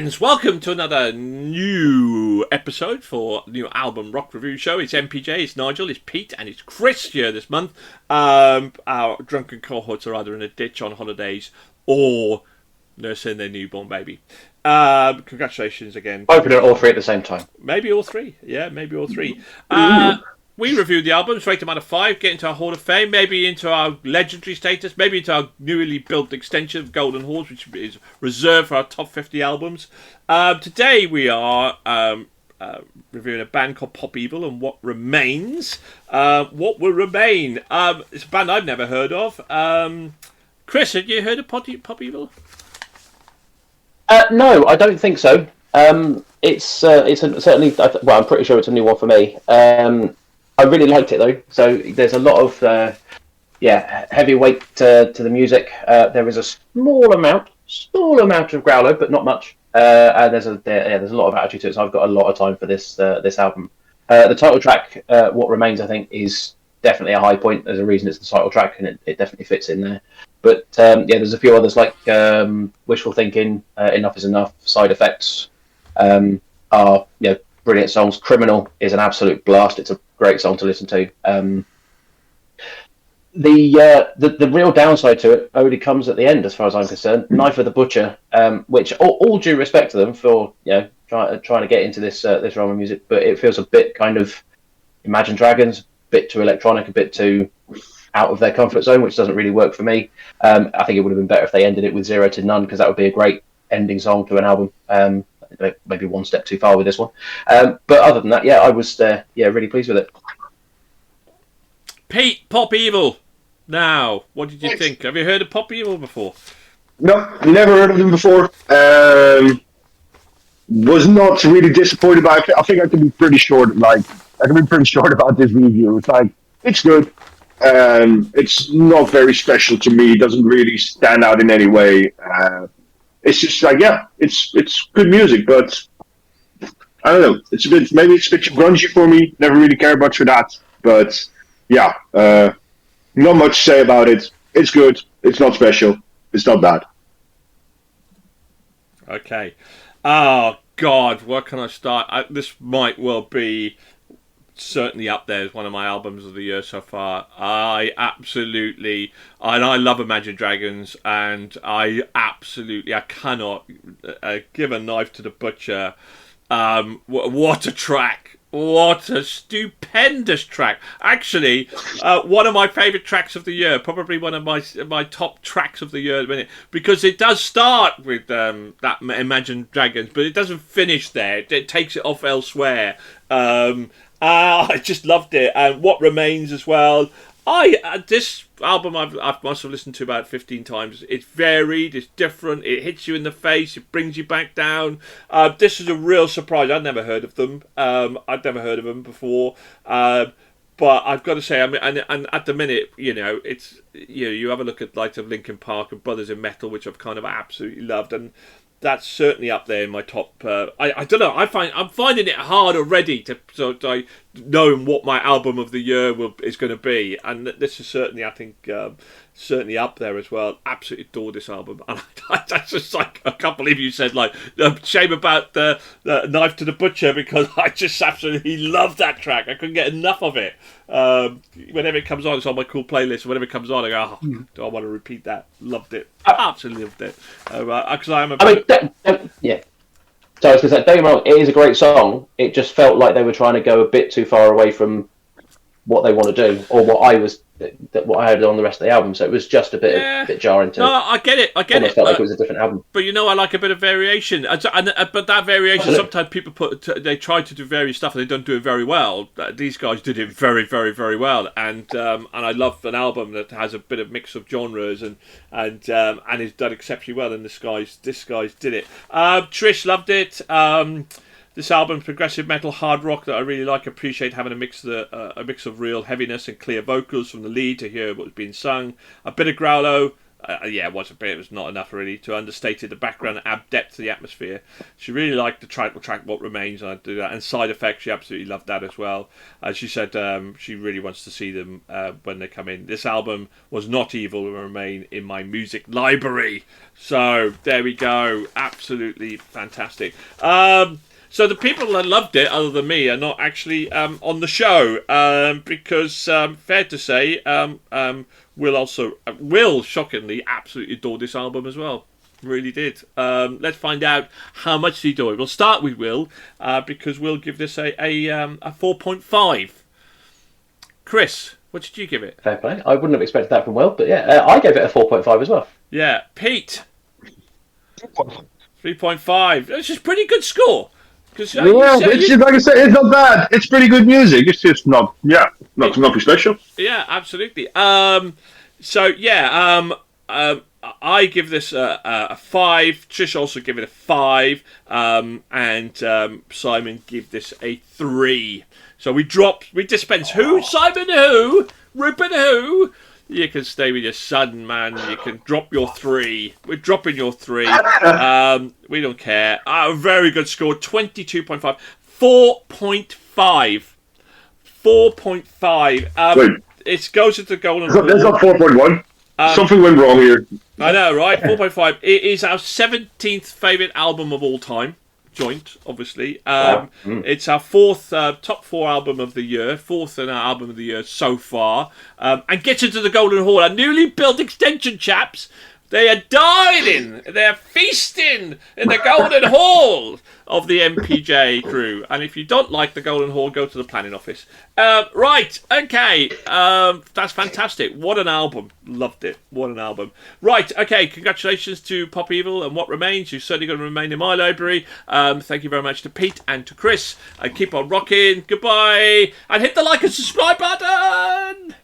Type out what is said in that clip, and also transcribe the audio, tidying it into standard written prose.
friends, welcome to another new episode for new album rock review show. It's MPJ, it's Nigel, it's Pete, and it's Chris here this month. Our drunken cohorts are either in a ditch on holidays or nursing their newborn baby. Congratulations again. Hoping all three at the same time. Maybe all three. Yeah, maybe all three. We reviewed the albums, rate them out of 5, get into our Hall of Fame, maybe into our legendary status, maybe into our newly built extension of Golden Halls, which is reserved for our top 50 albums. Today we are reviewing a band called Pop Evil and What Remains. What Will Remain? It's a band I've never heard of. Chris, had you heard of Pop Evil? No, I don't think so. Certainly, I'm pretty sure it's a new one for me. I really liked it though. So there's a lot of heavy weight to the music. There is a small amount of growler, but not much. And there's a lot of attitude to it. So I've got a lot of time for this album. The title track, "What Remains," I think is definitely a high point. There's a reason it's the title track, and it definitely fits in there. But there's a few others like "Wishful Thinking," "Enough Is Enough," "Side Effects." Are brilliant songs. "Criminal" is an absolute blast. It's a great song to listen to. The real downside to it only comes at the end, as far as I'm concerned. "Knife of the Butcher," which all due respect to them for trying to get into this realm of music, but it feels a bit kind of Imagine Dragons, a bit too electronic, a bit too out of their comfort zone, which doesn't really work for me. I think it would have been better if they ended it with "Zero to None," because that would be a great ending song to an album. Maybe one step too far with this one, but other than that, I was really pleased with it. Pete, Pop Evil. Now, what did you think? Have you heard of Pop Evil before? No, never heard of them before. Was not really disappointed by it. I think I can be pretty short. I can be pretty short about this review. It's good. It's not very special to me. It doesn't really stand out in any way. It's just it's good music, but I don't know. Maybe it's a bit too grungy for me. Never really cared much for that, but not much to say about it. It's good. It's not special. It's not bad. Okay. Oh God, where can I start? This might well be certainly up there as one of my albums of the year so far. I love Imagine Dragons, and I cannot give a knife to the butcher. What a track! What a stupendous track! Actually, one of my favourite tracks of the year, probably one of my top tracks of the year at the minute, because it does start with that Imagine Dragons, but it doesn't finish there. It takes it off elsewhere. I just loved it, and What Remains as well. This album I must have listened to about 15 times. It's varied, it's different, it hits you in the face, it brings you back down. This is a real surprise. I'd never heard of them. I'd never heard of them before. But I've got to say, I mean, and at the minute, it's you have a look at like of Linkin Park and Brothers in Metal, which I've kind of absolutely loved, and that's certainly up there in my top. I don't know. I'm finding it hard already to knowing what my album of the year is going to be, and this is certainly, I think, certainly up there as well. Absolutely adore this album, and that's just like I can't believe you said shame about the Knife to the Butcher, because I just absolutely love that track. I couldn't get enough of it. Whenever it comes on, it's on my cool playlist. Whenever it comes on, I go, do I want to repeat that? Loved it. Absolutely loved it. Because I am a... So I was going to say, don't get me wrong, it is a great song. It just felt like they were trying to go a bit too far away from what they want to do, or what I heard on the rest of the album. So it was just a bit jarring to. No, I get it. Almost felt like it was a different album. But I like a bit of variation, but that variation, sometimes people they try to do various stuff and they don't do it very well. These guys did it very, very, very well, and I love an album that has a bit of mix of genres and is done exceptionally well. And this guys did it. Trish loved it. This album's progressive metal, hard rock that I really like. Appreciate having a mix of real heaviness and clear vocals from the lead to hear what's being sung. A bit of growlo, yeah, it was not enough really to understate the background, add depth to the atmosphere. She really liked the track What Remains, and I do that. And Side Effects, she absolutely loved that as well. She said she really wants to see them when they come in. This album was not evil and will remain in my music library. So there we go, absolutely fantastic. So the people that loved it, other than me, are not actually on the show because, fair to say, Will shockingly absolutely adored this album as well. Really did. Let's find out how much he adored. We'll start with Will because we'll give this a 4.5. Chris, what did you give it? Fair play. I wouldn't have expected that from Will, but yeah, I gave it a 4.5 as well. Yeah, Pete. 3.5. That's just a pretty good score. It's just, like I said, it's not bad. It's pretty good music. It's just not nothing special. Yeah, absolutely. I give this a 5. Trish also give it a 5, and Simon give this a 3. So we dispense who? Simon who? Rupert who? You can stay with your son, man. You can drop your 3. We're dropping your 3. We don't care. Very good score. 22.5. 4.5. 4.5. It goes into the golden rule. That's not 4.1. Something went wrong here. I know, right? 4.5. It is our 17th favourite album of all time. Joint, obviously. It's our fourth top 4 album of the year, fourth in our album of the year so far, and gets into the Golden Hall. Our newly built extension, chaps. They are dining, they're feasting in the Golden Hall of the MPJ crew. And if you don't like the Golden Hall, go to the planning office. Right, okay, that's fantastic. What an album. Loved it. What an album. Right, okay, congratulations to Pop Evil and What Remains. You're certainly going to remain in my library. Thank you very much to Pete and to Chris. And keep on rocking. Goodbye. And hit the like and subscribe button.